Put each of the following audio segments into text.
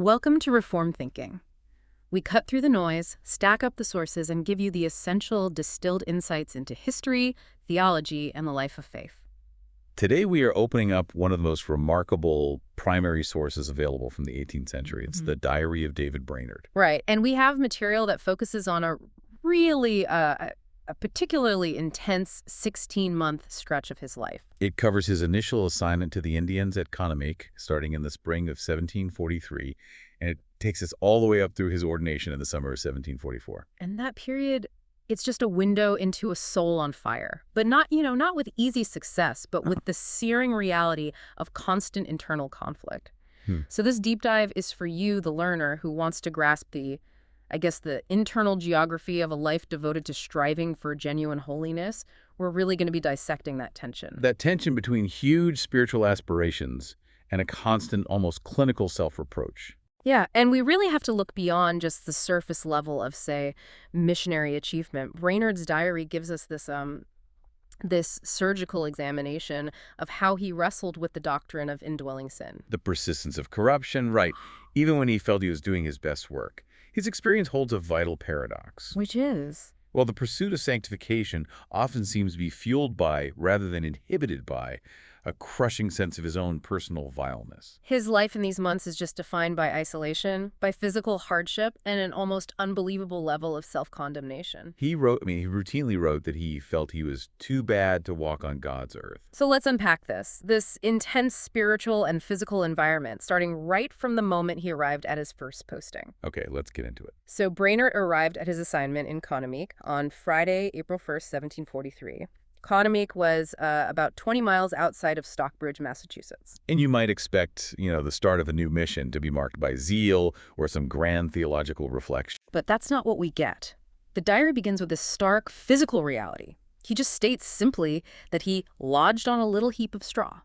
Welcome to Reform Thinking. We cut through the noise, stack up the sources, and give you the essential distilled insights into history, theology, and the life of faith. Today we are opening up one of the most remarkable primary sources available from the 18th century. It's the Diary of David Brainerd. Right, and we have material that focuses on a really a particularly intense 16-month stretch of his life. It covers his initial assignment to the Indians at Kaunaumeek, starting in the spring of 1743, and it takes us all the way up through his ordination in the summer of 1744. And that period, it's just a window into a soul on fire. But not with easy success, but with the searing reality of constant internal conflict. So this deep dive is for you, the learner, who wants to grasp the internal geography of a life devoted to striving for genuine holiness. We're really going to be dissecting that tension. That tension between huge spiritual aspirations and a constant, almost clinical self-reproach. Yeah, and we really have to look beyond just the surface level of, say, missionary achievement. Brainerd's diary gives us this surgical examination of how he wrestled with the doctrine of indwelling sin. The persistence of corruption, right, even when he felt he was doing his best work. His experience holds a vital paradox. Which is? Well, the pursuit of sanctification often seems to be fueled by, rather than inhibited by, a crushing sense of his own personal vileness. His life in these months is just defined by isolation, by physical hardship, and an almost unbelievable level of self-condemnation. He routinely wrote that he felt he was too bad to walk on God's earth. So let's unpack this intense spiritual and physical environment, starting right from the moment he arrived at his first posting. Okay, let's get into it. So Brainerd arrived at his assignment in Kaunaumeek on Friday, April 1st, 1743. Kaunaumeek was about 20 miles outside of Stockbridge, Massachusetts. And you might expect, the start of a new mission to be marked by zeal or some grand theological reflection. But that's not what we get. The diary begins with this stark physical reality. He just states simply that he lodged on a little heap of straw.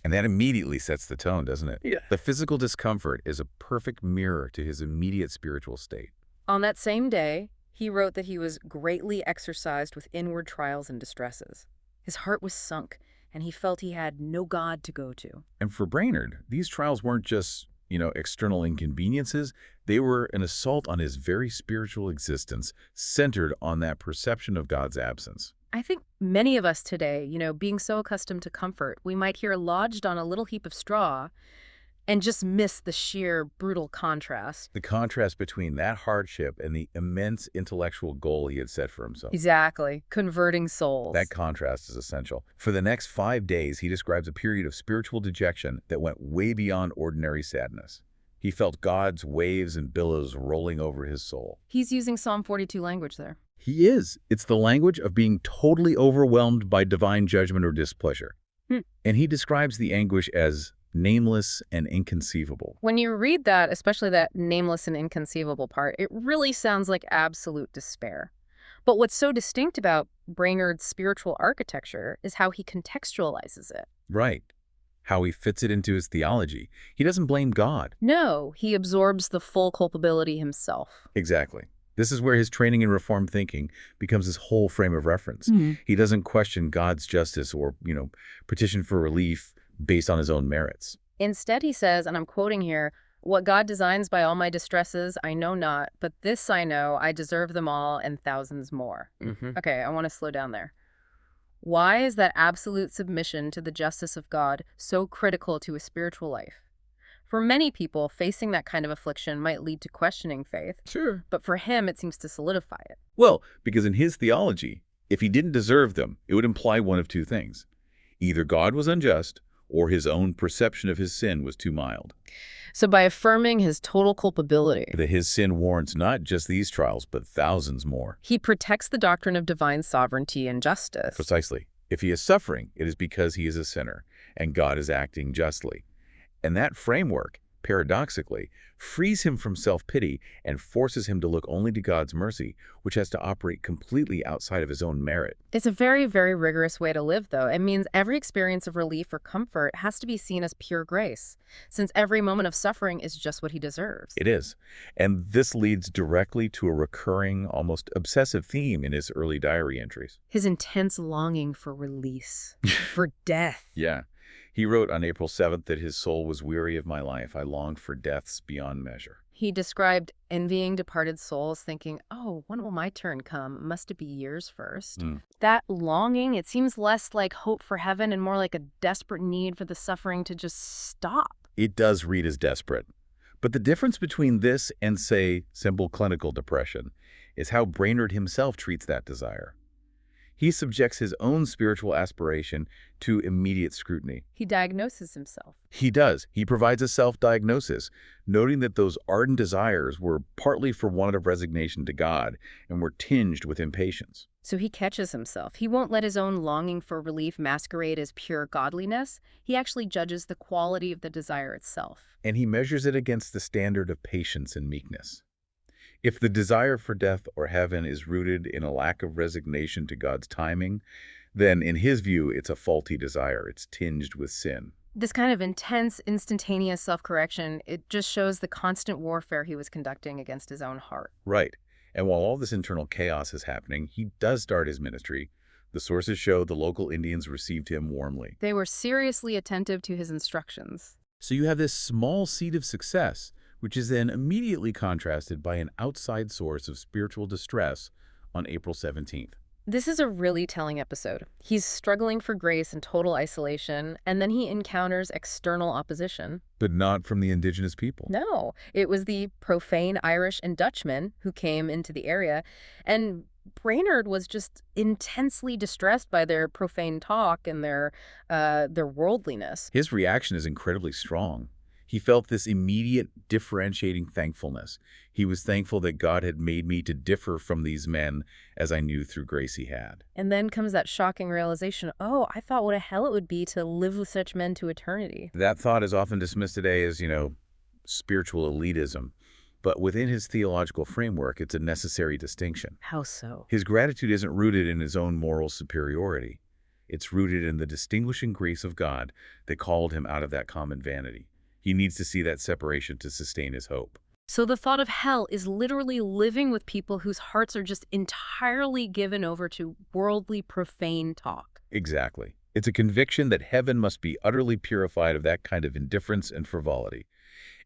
And that immediately sets the tone, doesn't it? Yeah. The physical discomfort is a perfect mirror to his immediate spiritual state. On that same day, he wrote that he was greatly exercised with inward trials and distresses. His heart was sunk, and he felt he had no God to go to. And for Brainerd, these trials weren't just, external inconveniences. They were an assault on his very spiritual existence, centered on that perception of God's absence. I think many of us today, being so accustomed to comfort, we might hear lodged on a little heap of straw and just miss the sheer brutal contrast. The contrast between that hardship and the immense intellectual goal he had set for himself. Exactly. Converting souls. That contrast is essential. For the next 5 days, he describes a period of spiritual dejection that went way beyond ordinary sadness. He felt God's waves and billows rolling over his soul. He's using Psalm 42 language there. He is. It's the language of being totally overwhelmed by divine judgment or displeasure. And he describes the anguish as nameless and inconceivable. When you read that, especially that nameless and inconceivable part, it really sounds like absolute despair. But what's so distinct about Brainerd's spiritual architecture is how he contextualizes it. Right. How he fits it into his theology. He doesn't blame God. No, he absorbs the full culpability himself. Exactly. This is where his training in Reformed thinking becomes his whole frame of reference. He doesn't question God's justice or, petition for relief based on his own merits. Instead, he says, and I'm quoting here, "What God designs by all my distresses, I know not, but this I know, I deserve them all and thousands more." Okay, I want to slow down there. Why is that absolute submission to the justice of God so critical to a spiritual life? For many people, facing that kind of affliction might lead to questioning faith. Sure. But for him, it seems to solidify it. Well, because in his theology, if he didn't deserve them, it would imply one of two things. Either God was unjust, or his own perception of his sin was too mild. So by affirming his total culpability, that his sin warrants not just these trials, but thousands more. He protects the doctrine of divine sovereignty and justice. Precisely. If he is suffering, it is because he is a sinner, and God is acting justly. And that framework, paradoxically, frees him from self-pity and forces him to look only to God's mercy, which has to operate completely outside of his own merit. It's a very, very rigorous way to live, though. It means every experience of relief or comfort has to be seen as pure grace, since every moment of suffering is just what he deserves. It is. And this leads directly to a recurring, almost obsessive theme in his early diary entries. His intense longing for release, for death. Yeah. He wrote on April 7th that his soul was weary of my life. I longed for deaths beyond measure. He described envying departed souls, thinking, oh, when will my turn come? Must it be years first? That longing, it seems less like hope for heaven and more like a desperate need for the suffering to just stop. It does read as desperate. But the difference between this and, say, simple clinical depression is how Brainerd himself treats that desire. He subjects his own spiritual aspiration to immediate scrutiny. He diagnoses himself. He does. He provides a self-diagnosis, noting that those ardent desires were partly for want of resignation to God and were tinged with impatience. So he catches himself. He won't let his own longing for relief masquerade as pure godliness. He actually judges the quality of the desire itself. And he measures it against the standard of patience and meekness. If the desire for death or heaven is rooted in a lack of resignation to God's timing, then in his view, it's a faulty desire. It's tinged with sin. This kind of intense, instantaneous self-correction, it just shows the constant warfare he was conducting against his own heart. Right. And while all this internal chaos is happening, he does start his ministry. The sources show the local Indians received him warmly. They were seriously attentive to his instructions. So you have this small seed of success, which is then immediately contrasted by an outside source of spiritual distress on April 17th. This is a really telling episode. He's struggling for grace in total isolation, and then he encounters external opposition. But not from the indigenous people. No, it was the profane Irish and Dutchmen who came into the area, and Brainerd was just intensely distressed by their profane talk and their worldliness. His reaction is incredibly strong. He felt this immediate differentiating thankfulness. He was thankful that God had made me to differ from these men as I knew through grace he had. And then comes that shocking realization, oh, I thought what a hell it would be to live with such men to eternity. That thought is often dismissed today as, spiritual elitism. But within his theological framework, it's a necessary distinction. How so? His gratitude isn't rooted in his own moral superiority. It's rooted in the distinguishing grace of God that called him out of that common vanity. He needs to see that separation to sustain his hope. So the thought of hell is literally living with people whose hearts are just entirely given over to worldly, profane talk. Exactly. It's a conviction that heaven must be utterly purified of that kind of indifference and frivolity.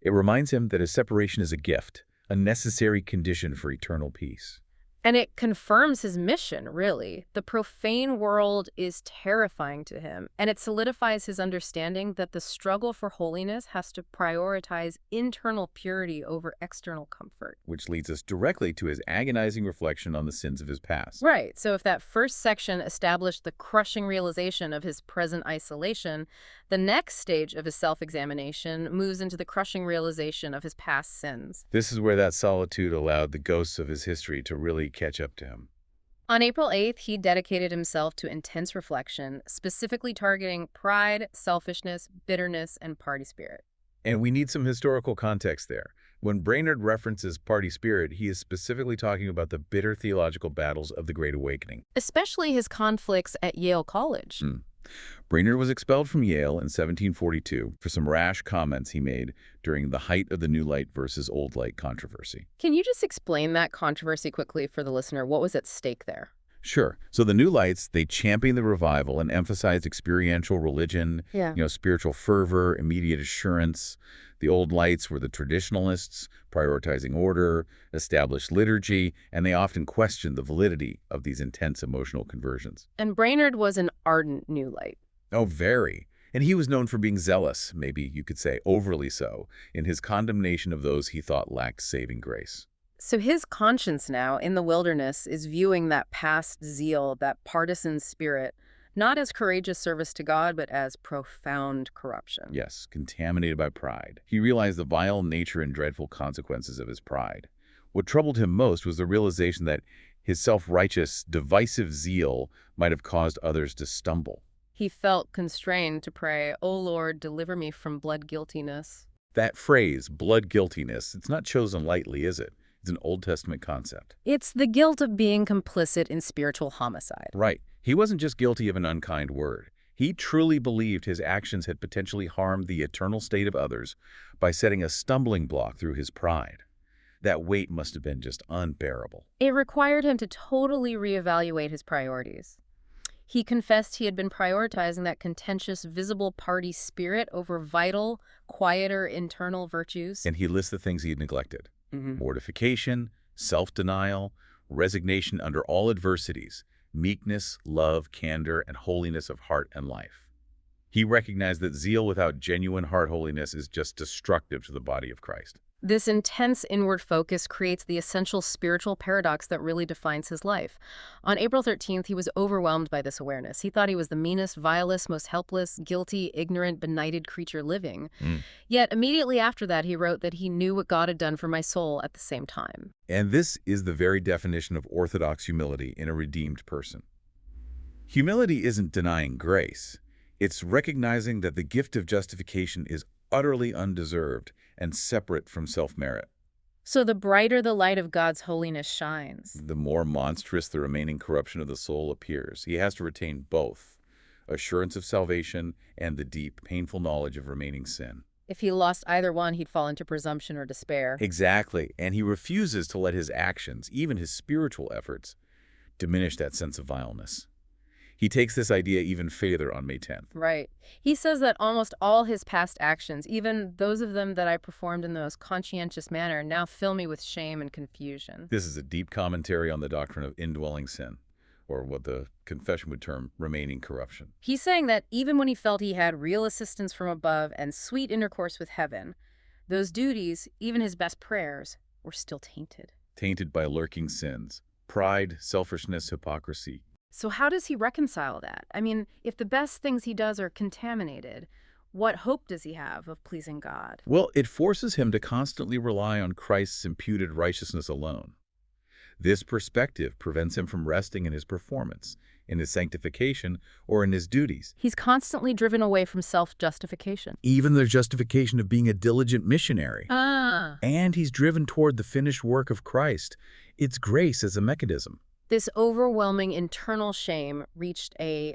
It reminds him that his separation is a gift, a necessary condition for eternal peace. And it confirms his mission, really. The profane world is terrifying to him, and it solidifies his understanding that the struggle for holiness has to prioritize internal purity over external comfort. Which leads us directly to his agonizing reflection on the sins of his past. Right, so if that first section established the crushing realization of his present isolation, the next stage of his self-examination moves into the crushing realization of his past sins. This is where that solitude allowed the ghosts of his history to really catch up to him. On April 8th, he dedicated himself to intense reflection, specifically targeting pride, selfishness, bitterness, and party spirit. And we need some historical context there. When Brainerd references party spirit, he is specifically talking about the bitter theological battles of the Great Awakening. Especially his conflicts at Yale College. Brainerd was expelled from Yale in 1742 for some rash comments he made during the height of the New Light versus Old Light controversy. Can you just explain that controversy quickly for the listener? What was at stake there? Sure. So the New Lights, they championed the revival and emphasized experiential religion, spiritual fervor, immediate assurance. The Old Lights were the traditionalists, prioritizing order, established liturgy, and they often questioned the validity of these intense emotional conversions. And Brainerd was an ardent New Light. Oh, very. And he was known for being zealous, maybe you could say overly so, in his condemnation of those he thought lacked saving grace. So his conscience now, in the wilderness, is viewing that past zeal, that partisan spirit, not as courageous service to God, but as profound corruption. Yes, contaminated by pride. He realized the vile nature and dreadful consequences of his pride. What troubled him most was the realization that his self-righteous, divisive zeal might have caused others to stumble. He felt constrained to pray, "O Lord, deliver me from blood guiltiness." That phrase, blood guiltiness, it's not chosen lightly, is it? It's an Old Testament concept. It's the guilt of being complicit in spiritual homicide. Right. He wasn't just guilty of an unkind word. He truly believed his actions had potentially harmed the eternal state of others by setting a stumbling block through his pride. That weight must have been just unbearable. It required him to totally reevaluate his priorities. He confessed he had been prioritizing that contentious, visible party spirit over vital, quieter internal virtues. And he lists the things he had neglected. Mhm. Mortification, self-denial, resignation under all adversities, meekness, love, candor, and holiness of heart and life. He recognized that zeal without genuine heart holiness is just destructive to the body of Christ. This intense inward focus creates the essential spiritual paradox that really defines his life. On April 13th, he was overwhelmed by this awareness. He thought he was the meanest, vilest, most helpless, guilty, ignorant, benighted creature living. Yet immediately after that, he wrote that he knew what God had done for my soul at the same time. And this is the very definition of orthodox humility in a redeemed person. Humility isn't denying grace. It's recognizing that the gift of justification is utterly undeserved and separate from self-merit. So the brighter the light of God's holiness shines, The more monstrous the remaining corruption of the soul appears. He has to retain both, assurance of salvation and the deep, painful knowledge of remaining sin. if he lost either one, he'd fall into presumption or despair. Exactly, and he refuses to let his actions, even his spiritual efforts, diminish that sense of vileness. He takes this idea even further on May 10th. Right. He says that almost all his past actions, even those of them that I performed in the most conscientious manner, now fill me with shame and confusion. This is a deep commentary on the doctrine of indwelling sin, or what the confession would term remaining corruption. He's saying that even when he felt he had real assistance from above and sweet intercourse with heaven, those duties, even his best prayers, were still tainted. Tainted by lurking sins, pride, selfishness, hypocrisy. So how does he reconcile that? I mean, if the best things he does are contaminated, what hope does he have of pleasing God? Well, it forces him to constantly rely on Christ's imputed righteousness alone. This perspective prevents him from resting in his performance, in his sanctification, or in his duties. He's constantly driven away from self-justification. Even the justification of being a diligent missionary. Ah. And he's driven toward the finished work of Christ. It's grace as a mechanism. This overwhelming internal shame reached a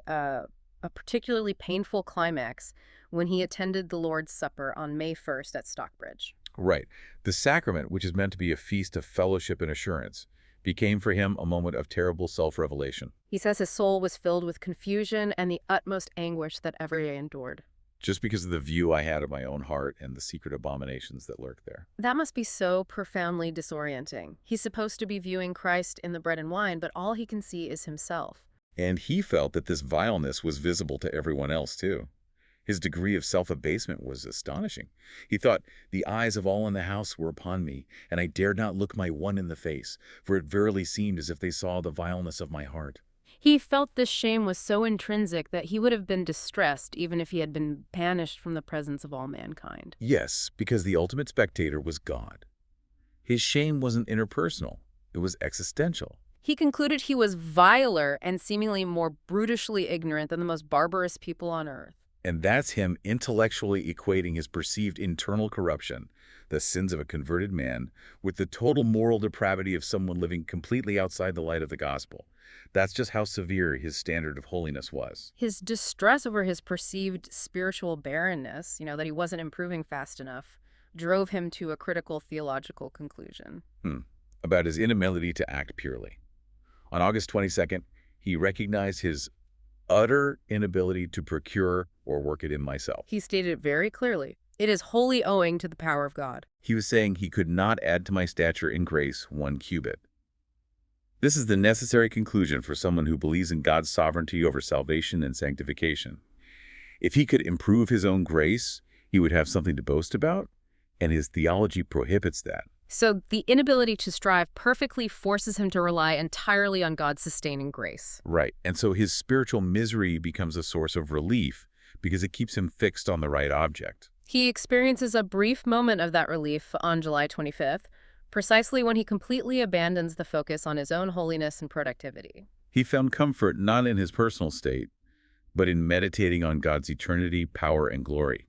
particularly painful climax when he attended the Lord's Supper on May 1st at Stockbridge. Right. The sacrament, which is meant to be a feast of fellowship and assurance, became for him a moment of terrible self-revelation. He says his soul was filled with confusion and the utmost anguish that ever he endured. Just because of the view I had of my own heart and the secret abominations that lurk there. That must be so profoundly disorienting. He's supposed to be viewing Christ in the bread and wine, but all he can see is himself. And he felt that this vileness was visible to everyone else, too. His degree of self-abasement was astonishing. He thought, "The eyes of all in the house were upon me, and I dared not look my one in the face, for it verily seemed as if they saw the vileness of my heart." He felt this shame was so intrinsic that he would have been distressed even if he had been banished from the presence of all mankind. Yes, because the ultimate spectator was God. His shame wasn't interpersonal. It was existential. He concluded he was viler and seemingly more brutishly ignorant than the most barbarous people on earth. And that's him intellectually equating his perceived internal corruption, the sins of a converted man, with the total moral depravity of someone living completely outside the light of the gospel. That's just how severe his standard of holiness was. His distress over his perceived spiritual barrenness, that he wasn't improving fast enough, drove him to a critical theological conclusion. About his inability to act purely. On August 22nd, he recognized his utter inability to procure or work it in myself. He stated it very clearly. It is wholly owing to the power of God. He was saying he could not add to my stature in grace 1 cubit. This is the necessary conclusion for someone who believes in God's sovereignty over salvation and sanctification. If he could improve his own grace, he would have something to boast about, and his theology prohibits that. So the inability to strive perfectly forces him to rely entirely on God's sustaining grace. Right, and so his spiritual misery becomes a source of relief because it keeps him fixed on the right object. He experiences a brief moment of that relief on July 25th, precisely when he completely abandons the focus on his own holiness and productivity. He found comfort not in his personal state, but in meditating on God's eternity, power, and glory.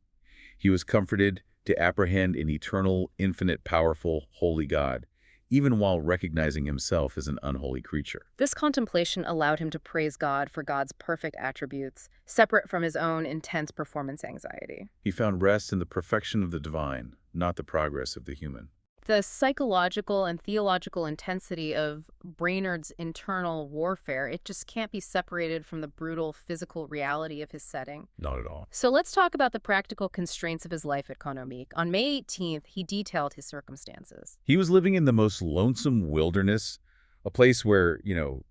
He was comforted to apprehend an eternal, infinite, powerful, holy God, even while recognizing himself as an unholy creature. This contemplation allowed him to praise God for God's perfect attributes, separate from his own intense performance anxiety. He found rest in the perfection of the divine, not the progress of the human. the psychological and theological intensity of Brainerd's internal warfare, it just can't be separated from the brutal physical reality of his setting. Not at all. So let's talk about the practical constraints of his life at Kaunaumeek. On May 18th, he detailed his circumstances. He was living in the most lonesome wilderness, a place where,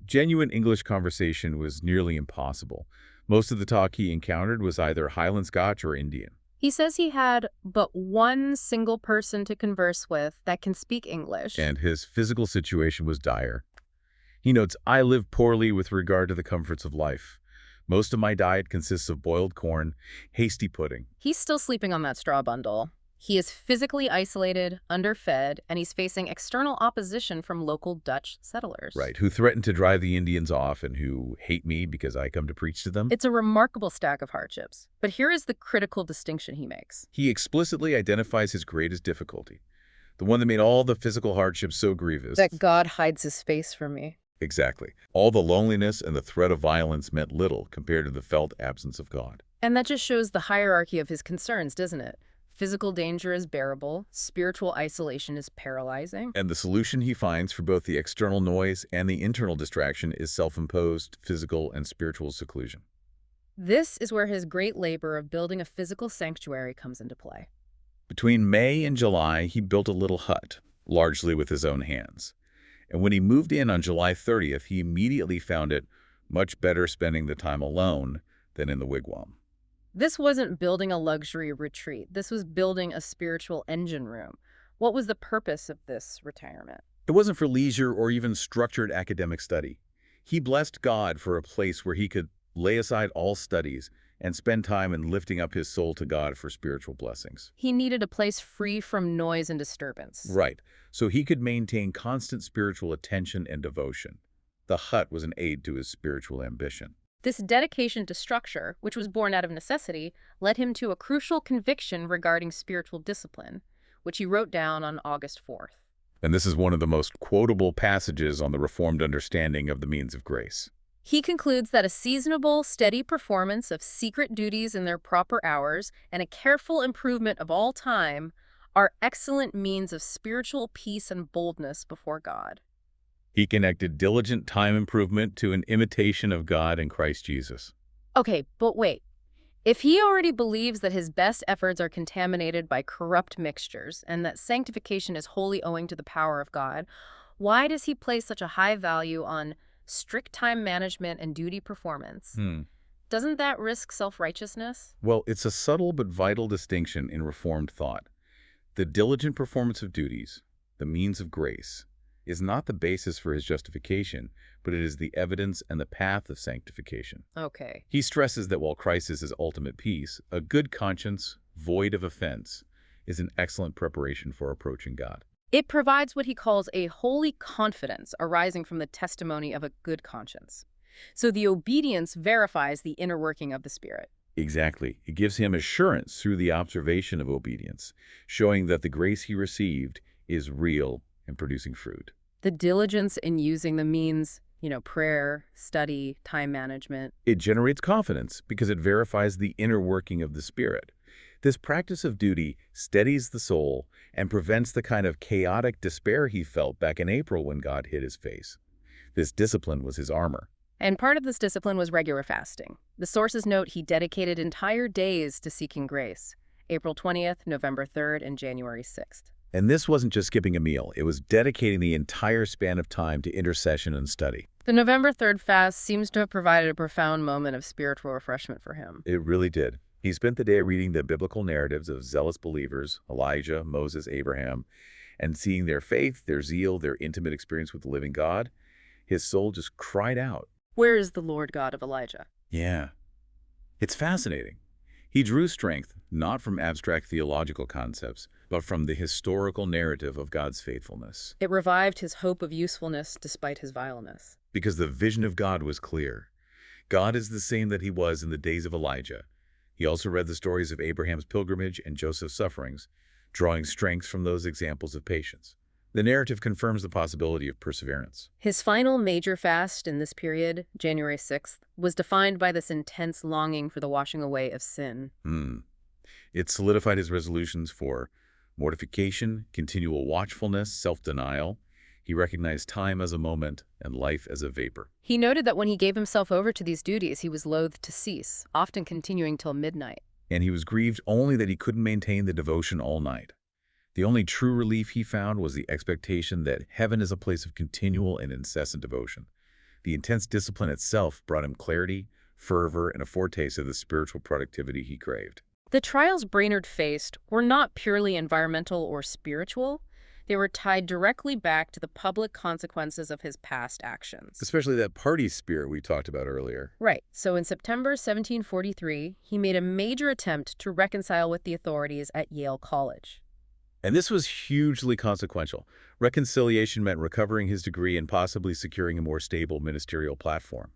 genuine English conversation was nearly impossible. Most of the talk he encountered was either Highland Scotch or Indian. He says he had but one single person to converse with that can speak English. And his physical situation was dire. He notes, "I live poorly with regard to the comforts of life. Most of my diet consists of boiled corn, hasty pudding." He's still sleeping on that straw bundle. He is physically isolated, underfed, and he's facing external opposition from local Dutch settlers. Right, who threaten to drive the Indians off and who hate me because I come to preach to them. It's a remarkable stack of hardships. But here is the critical distinction he makes. He explicitly identifies his greatest difficulty, the one that made all the physical hardships so grievous. That God hides his face from me. Exactly. All the loneliness and the threat of violence meant little compared to the felt absence of God. And that just shows the hierarchy of his concerns, doesn't it? Physical danger is bearable, spiritual isolation is paralyzing. And the solution he finds for both the external noise and the internal distraction is self-imposed physical and spiritual seclusion. This is where his great labor of building a physical sanctuary comes into play. Between May and July, he built a little hut, largely with his own hands. And when he moved in on July 30th, he immediately found it much better spending the time alone than in the wigwam. This wasn't building a luxury retreat. This was building a spiritual engine room. What was the purpose of this retirement? It wasn't for leisure or even structured academic study. He blessed God for a place where he could lay aside all studies and spend time in lifting up his soul to God for spiritual blessings. He needed a place free from noise and disturbance. Right, so he could maintain constant spiritual attention and devotion. The hut was an aid to his spiritual ambition. This dedication to structure, which was born out of necessity, led him to a crucial conviction regarding spiritual discipline, which he wrote down on August 4th. And this is one of the most quotable passages on the Reformed understanding of the means of grace. He concludes that a seasonable, steady performance of secret duties in their proper hours and a careful improvement of all time are excellent means of spiritual peace and boldness before God. He connected diligent time improvement to an imitation of God in Christ Jesus. Okay, but wait. If he already believes that his best efforts are contaminated by corrupt mixtures and that sanctification is wholly owing to the power of God, why does he place such a high value on strict time management and duty performance? Doesn't that risk self-righteousness? Well, it's a subtle but vital distinction in Reformed thought. The diligent performance of duties, the means of grace, is not the basis for his justification, but it is the evidence and the path of sanctification. Okay. He stresses that while Christ is his ultimate peace, a good conscience, void of offense, is an excellent preparation for approaching God. It provides what he calls a holy confidence arising from the testimony of a good conscience. So the obedience verifies the inner working of the Spirit. Exactly. It gives him assurance through the observation of obedience, showing that the grace he received is real and producing fruit. The diligence in using the means, prayer, study, time management. It generates confidence because it verifies the inner working of the Spirit. This practice of duty steadies the soul and prevents the kind of chaotic despair he felt back in April when God hid his face. This discipline was his armor. And part of this discipline was regular fasting. The sources note he dedicated entire days to seeking grace, April 20th, November 3rd, and January 6th. And this wasn't just skipping a meal. It was dedicating the entire span of time to intercession and study. The November 3rd fast seems to have provided a profound moment of spiritual refreshment for him. It really did. He spent the day reading the biblical narratives of zealous believers, Elijah, Moses, Abraham, and seeing their faith, their zeal, their intimate experience with the living God. His soul just cried out. Where is the Lord God of Elijah? Yeah. It's fascinating. He drew strength not from abstract theological concepts, but from the historical narrative of God's faithfulness. It revived his hope of usefulness despite his vileness. Because the vision of God was clear. God is the same that he was in the days of Elijah. He also read the stories of Abraham's pilgrimage and Joseph's sufferings, drawing strength from those examples of patience. The narrative confirms the possibility of perseverance. His final major fast in this period, January 6th, was defined by this intense longing for the washing away of sin. It solidified his resolutions for Mortification, continual watchfulness, self-denial. He recognized time as a moment and life as a vapor. He noted that when he gave himself over to these duties, he was loath to cease, often continuing till midnight. And he was grieved only that he couldn't maintain the devotion all night. The only true relief he found was the expectation that heaven is a place of continual and incessant devotion. The intense discipline itself brought him clarity, fervor, and a foretaste of the spiritual productivity he craved. The trials Brainerd faced were not purely environmental or spiritual. They were tied directly back to the public consequences of his past actions. Especially that party spirit we talked about earlier. Right. So in September 1743, he made a major attempt to reconcile with the authorities at Yale College. And this was hugely consequential. Reconciliation meant recovering his degree and possibly securing a more stable ministerial platform.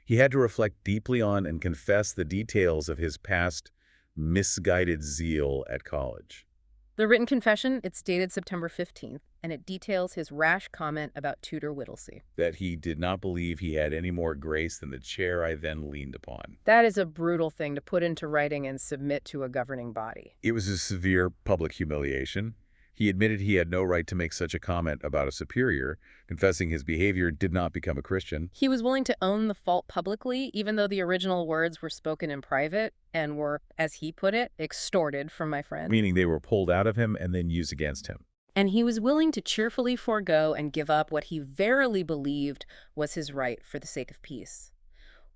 He had to reflect deeply on and confess the details of his past misguided zeal at college. The written confession, it's dated September 15th, and it details his rash comment about Tutor Whittlesey. That he did not believe he had any more grace than the chair I then leaned upon. That is a brutal thing to put into writing and submit to a governing body. It was a severe public humiliation. He admitted he had no right to make such a comment about a superior, confessing his behavior did not become a Christian. He was willing to own the fault publicly, even though the original words were spoken in private and were, as he put it, extorted from my friend. Meaning they were pulled out of him and then used against him. And he was willing to cheerfully forego and give up what he verily believed was his right for the sake of peace.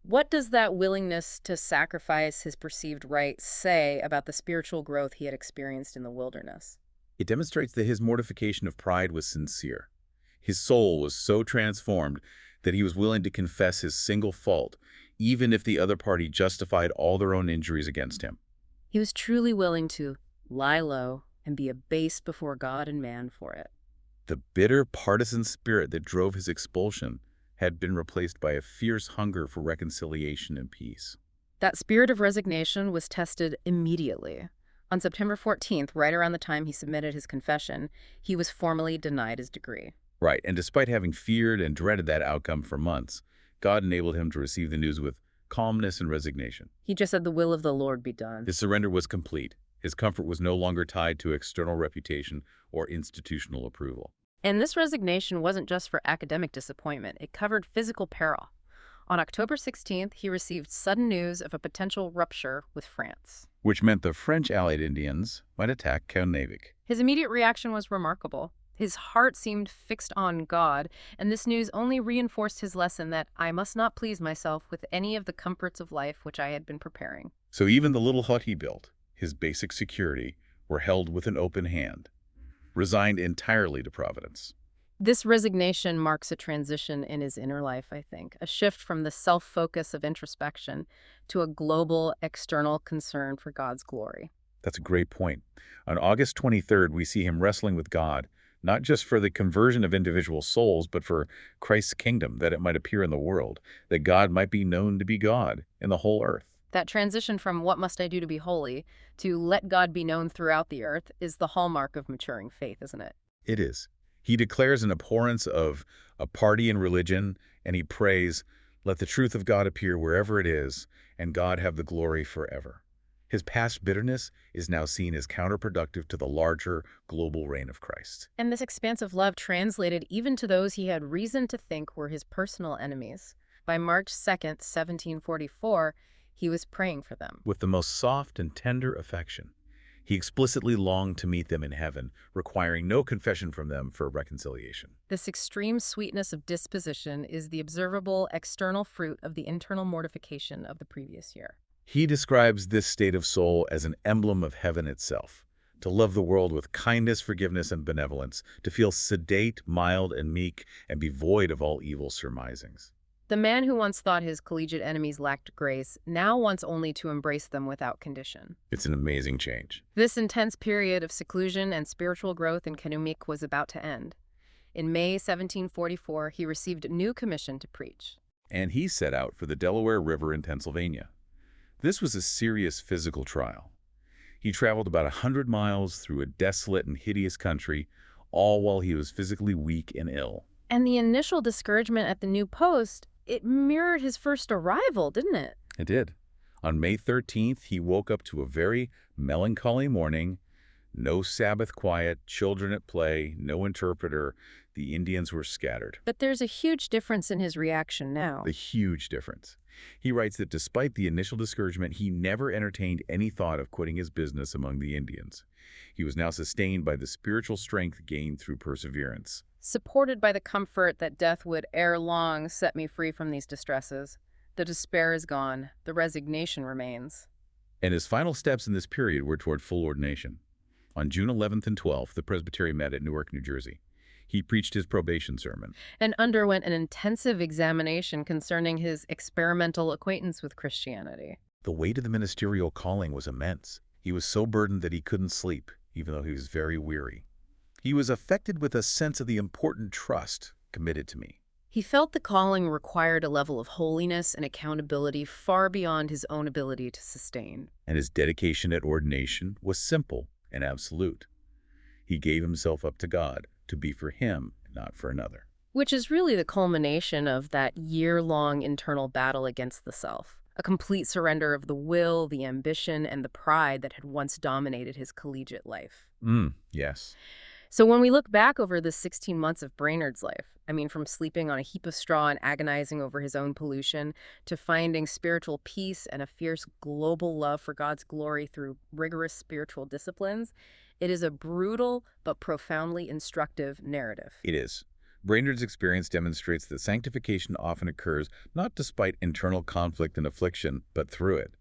What does that willingness to sacrifice his perceived right say about the spiritual growth he had experienced in the wilderness? It demonstrates that his mortification of pride was sincere. His soul was so transformed that he was willing to confess his single fault, even if the other party justified all their own injuries against him. He was truly willing to lie low and be abased before God and man for it. The bitter partisan spirit that drove his expulsion had been replaced by a fierce hunger for reconciliation and peace. That spirit of resignation was tested immediately. On September 14th, right around the time he submitted his confession, he was formally denied his degree. Right, and despite having feared and dreaded that outcome for months, God enabled him to receive the news with calmness and resignation. He just said, "The will of the Lord be done." His surrender was complete. His comfort was no longer tied to external reputation or institutional approval. And this resignation wasn't just for academic disappointment. It covered physical peril. On October 16th, he received sudden news of a potential rupture with France, Which meant the French allied Indians might attack Kaunaumeek. His immediate reaction was remarkable. His heart seemed fixed on God, and this news only reinforced his lesson that I must not please myself with any of the comforts of life which I had been preparing. So even the little hut he built, his basic security, were held with an open hand, resigned entirely to Providence. This resignation marks a transition in his inner life, I think, a shift from the self-focus of introspection to a global, external concern for God's glory. That's a great point. On August 23rd, we see him wrestling with God, not just for the conversion of individual souls, but for Christ's kingdom, that it might appear in the world, that God might be known to be God in the whole earth. That transition from what must I do to be holy to let God be known throughout the earth is the hallmark of maturing faith, isn't it? It is. He declares an abhorrence of a party and religion, and he prays, "Let the truth of God appear wherever it is, and God have the glory forever." His past bitterness is now seen as counterproductive to the larger global reign of Christ. And this expansive love translated even to those he had reason to think were his personal enemies. By March 2nd, 1744, he was praying for them. With the most soft and tender affection, he explicitly longed to meet them in heaven, requiring no confession from them for reconciliation. This extreme sweetness of disposition is the observable external fruit of the internal mortification of the previous year. He describes this state of soul as an emblem of heaven itself, to love the world with kindness, forgiveness, and benevolence, to feel sedate, mild, and meek, and be void of all evil surmisings. The man who once thought his collegiate enemies lacked grace now wants only to embrace them without condition. It's an amazing change. This intense period of seclusion and spiritual growth in Kaunaumeek was about to end. In May 1744, he received a new commission to preach. And he set out for the Delaware River in Pennsylvania. This was a serious physical trial. He traveled about 100 miles through a desolate and hideous country, all while he was physically weak and ill. And the initial discouragement at the new post, it mirrored his first arrival, didn't it? It did. On May 13th, he woke up to a very melancholy morning, No Sabbath quiet, children at play, no interpreter. The Indians were scattered. But there's a huge difference in his reaction now. A huge difference. He writes that despite the initial discouragement, he never entertained any thought of quitting his business among the Indians. He was now sustained by the spiritual strength gained through perseverance. Supported by the comfort that death would ere long set me free from these distresses. The despair is gone. The resignation remains. And his final steps in this period were toward full ordination. On June 11th and 12th, the presbytery met at Newark, New Jersey. He preached his probation sermon. And underwent an intensive examination concerning his experimental acquaintance with Christianity. The weight of the ministerial calling was immense. He was so burdened that he couldn't sleep, even though he was very weary. He was affected with a sense of the important trust committed to me. He felt the calling required a level of holiness and accountability far beyond his own ability to sustain. And his dedication at ordination was simple and absolute. He gave himself up to God to be for him, not for another. Which is really the culmination of that year-long internal battle against the self. A complete surrender of the will, the ambition, and the pride that had once dominated his collegiate life. Yes. So when we look back over the 16 months of Brainerd's life, from sleeping on a heap of straw and agonizing over his own pollution, to finding spiritual peace and a fierce global love for God's glory through rigorous spiritual disciplines, it is a brutal but profoundly instructive narrative. It is. Brainerd's experience demonstrates that sanctification often occurs not despite internal conflict and affliction, but through it.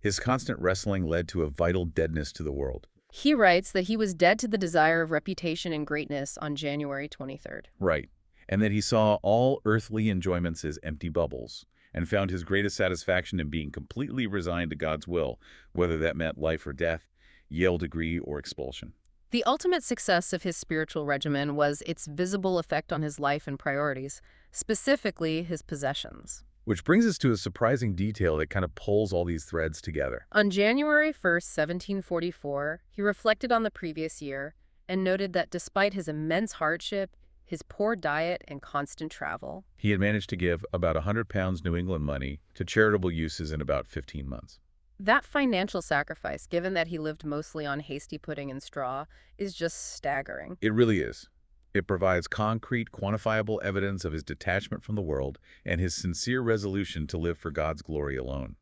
His constant wrestling led to a vital deadness to the world. He writes that he was dead to the desire of reputation and greatness on January 23rd. Right. And that he saw all earthly enjoyments as empty bubbles, and found his greatest satisfaction in being completely resigned to God's will, whether that meant life or death, Yale degree, or expulsion. The ultimate success of his spiritual regimen was its visible effect on his life and priorities, specifically his possessions. Which brings us to a surprising detail that kind of pulls all these threads together. On January 1st, 1744, he reflected on the previous year and noted that despite his immense hardship, his poor diet, and constant travel, he had managed to give about £100 New England money to charitable uses in about 15 months. That financial sacrifice, given that he lived mostly on hasty pudding and straw, is just staggering. It really is. It provides concrete, quantifiable evidence of his detachment from the world and his sincere resolution to live for God's glory alone.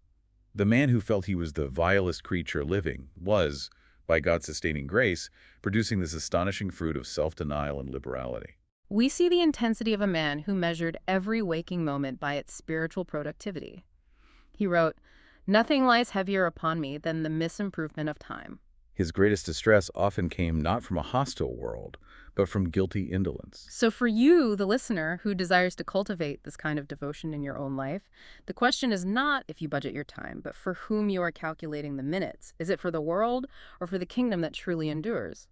The man who felt he was the vilest creature living was, by God's sustaining grace, producing this astonishing fruit of self-denial and liberality. We see the intensity of a man who measured every waking moment by its spiritual productivity. He wrote, "Nothing lies heavier upon me than the misimprovement of time." His greatest distress often came not from a hostile world, but from guilty indolence. So for you, the listener, who desires to cultivate this kind of devotion in your own life, the question is not if you budget your time, but for whom you are calculating the minutes. Is it for the world or for the kingdom that truly endures?